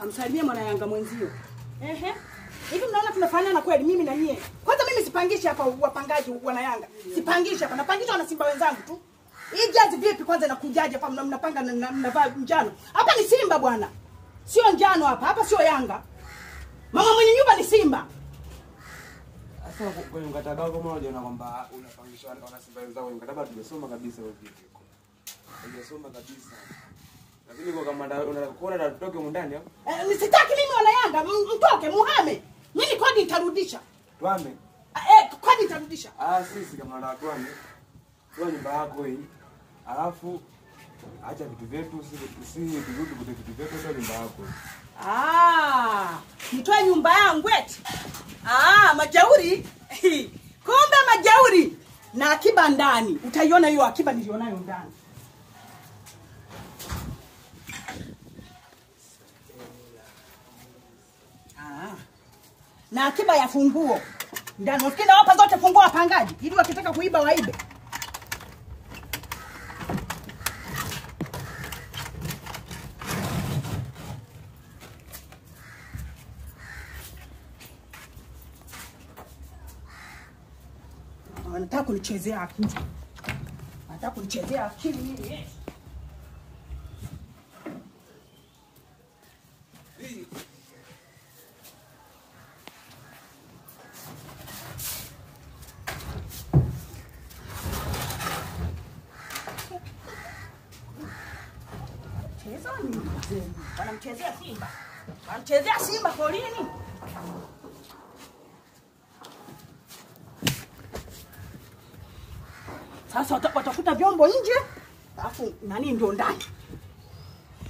Msalimie mwana Yanga mwenzio. Ehe. Hivi mnaona tunafanana kweli mimi na nyie? Kwanza mimi sipangishi hapa wapangaji wana Yanga. Sipangishi hapa. Napangisha na Simba wenzangu tu. Hii jazi vipi kwanza inakujaje hapa mnapanga na mnavaa njano? Hapa ni Simba bwana. Sio njano hapa. Hapa sio Yanga. Mama mwenye nyumba ni Simba. Sasa kwenye mkataba wako mmoja na kwamba unapangisha wana Simba wenzao kwenye mkataba tumesoma kabisa wewe vipi? Hujasoma kabisa. Lakini kwa kama unataka kuona tutoke huko ndani hapo? Nisitaki mimi wana Yanga mtoke muhame. Mimi kodi nitarudisha. Tuame. Kodi nitarudisha. Sisi kama wana tuame. Kwa nyumba yako hii. Alafu acha vitu vyetu sisi turudi kwa vitu vyetu kwa nyumba yako. Nitoe nyumba yangu eti. Majauri. Kumbe majauri na akiba ndani. Utaiona hiyo akiba nilionayo ndani. Na akiba ya funguo ndani. Unafikiri nawapa zote funguo wapangaji ili wakitaka kuiba waibe? Anataka kunichezea akili. Anataka kunichezea akili mimi. Wanamchezea Simba. Wanamchezea Simba polini. Sasa watakuta vyombo nje, alafu nani ndio ndani.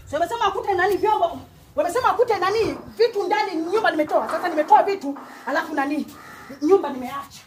Sasa wamesema akute nani vyombo. Wamesema akute nani vitu ndani nyumba nimetoa. Sasa nimetoa vitu, alafu nani nyumba nimeacha.